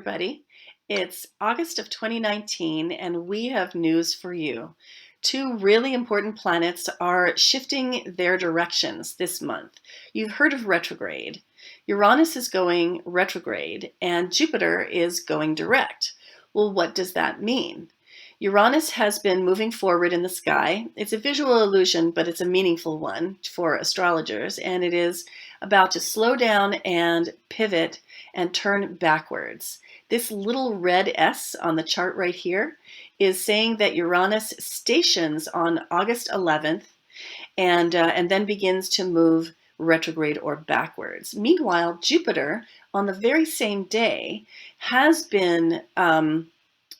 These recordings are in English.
everybody. It's August of 2019, and we have news for you. Two really important planets are shifting their directions this month. You've heard of retrograde. Uranus is going retrograde, and Jupiter is going direct. Well, what does that mean? Uranus has been moving forward in the sky. It's a visual illusion, but it's a meaningful one for astrologers, and it is about to slow down and pivot and turn backwards. This little red S on the chart right here is saying that Uranus stations on August 11th and then begins to move retrograde or backwards. Meanwhile, Jupiter on the very same day has been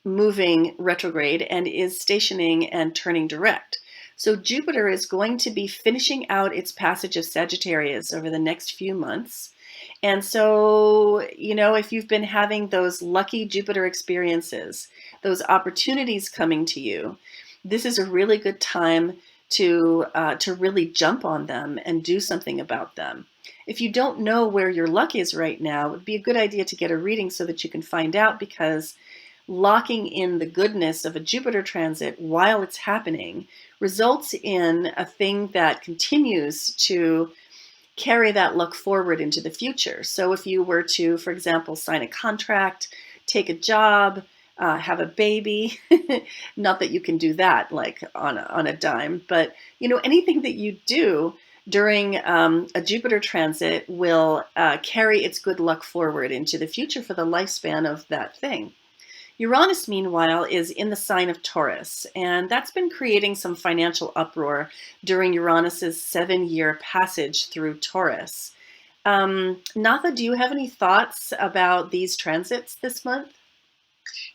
moving retrograde and is stationing and turning direct. So Jupiter is going to be finishing out its passage of Sagittarius over the next few months. And so, if you've been having those lucky Jupiter experiences, those opportunities coming to you, this is a really good time to really jump on them and do something about them. If you don't know where your luck is right now, it would be a good idea to get a reading so that you can find out, because locking in the goodness of a Jupiter transit while it's happening results in a thing that continues to carry that luck forward into the future. So if you were to, for example, sign a contract, take a job, have a baby, not that you can do that like on a dime, but anything that you do during a Jupiter transit will carry its good luck forward into the future for the lifespan of that thing. Uranus, meanwhile, is in the sign of Taurus, and that's been creating some financial uproar during Uranus's 7-year passage through Taurus. Natha, do you have any thoughts about these transits this month?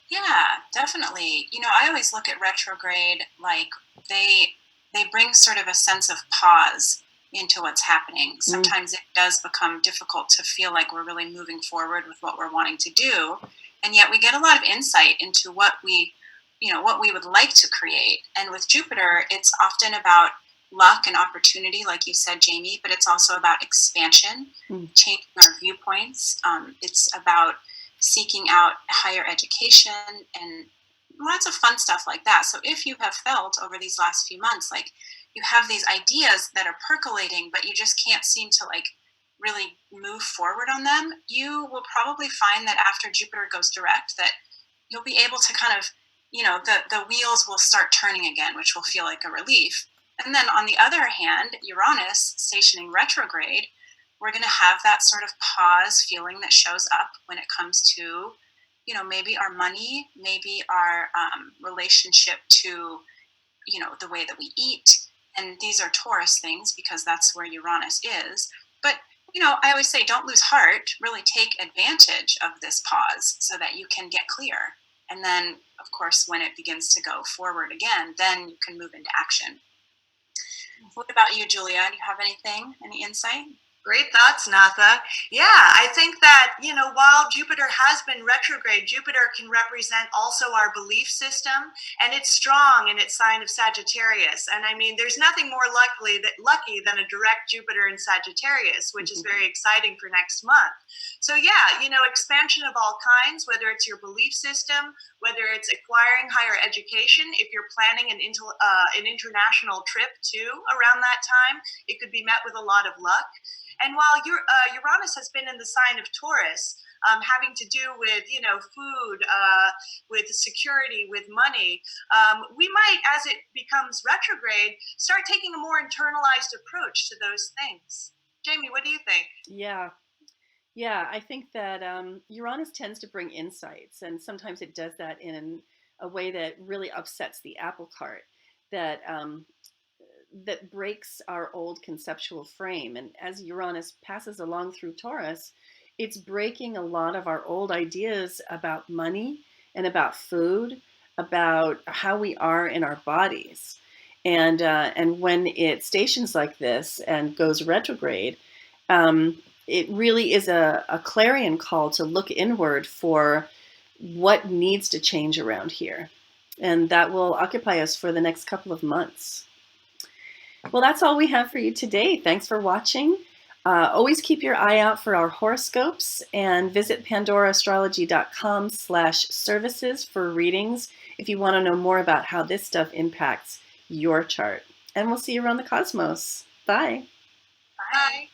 Yeah, definitely. I always look at retrograde like they bring sort of a sense of pause into what's happening. Sometimes it does become difficult to feel like we're really moving forward with what we're wanting to do, and yet we get a lot of insight into what we would like to create. And with Jupiter, it's often about luck and opportunity, like you said, Jamie, but it's also about expansion, changing our viewpoints. It's about seeking out higher education and lots of fun stuff like that. So if you have felt over these last few months like you have these ideas that are percolating, but you just can't seem to really move forward on them, you will probably find that after Jupiter goes direct that you'll be able to kind of, the wheels will start turning again, which will feel like a relief. And then on the other hand, Uranus stationing retrograde, we're going to have that sort of pause feeling that shows up when it comes to, maybe our money, maybe our relationship to, the way that we eat. And these are Taurus things because that's where Uranus is. But, I always say don't lose heart, really take advantage of this pause so that you can get clear. And then, of course, when it begins to go forward again, then you can move into action. What about you, Julia? Do you have any insight? Great thoughts, Natha. Yeah, I think that, while Jupiter has been retrograde, Jupiter can represent also our belief system, and it's strong in its sign of Sagittarius. And I mean, there's nothing more lucky than a direct Jupiter in Sagittarius, which is very exciting for next month. So yeah, expansion of all kinds, whether it's your belief system, whether it's acquiring higher education, if you're planning an international trip too around that time, it could be met with a lot of luck. And while Uranus has been in the sign of Taurus, having to do with, food, with security, with money, we might, as it becomes retrograde, start taking a more internalized approach to those things. Jamie, what do you think? Yeah, I think that Uranus tends to bring insights, and sometimes it does that in a way that really upsets the apple cart, that breaks our old conceptual frame. And as Uranus passes along through Taurus, it's breaking a lot of our old ideas about money and about food, about how we are in our bodies. And when it stations like this and goes retrograde, it really is a clarion call to look inward for what needs to change around here. And that will occupy us for the next couple of months. Well, that's all we have for you today. Thanks for watching. Always keep your eye out for our horoscopes and visit pandoraastrology.com/services for readings if you want to know more about how this stuff impacts your chart. And we'll see you around the cosmos. Bye. Bye.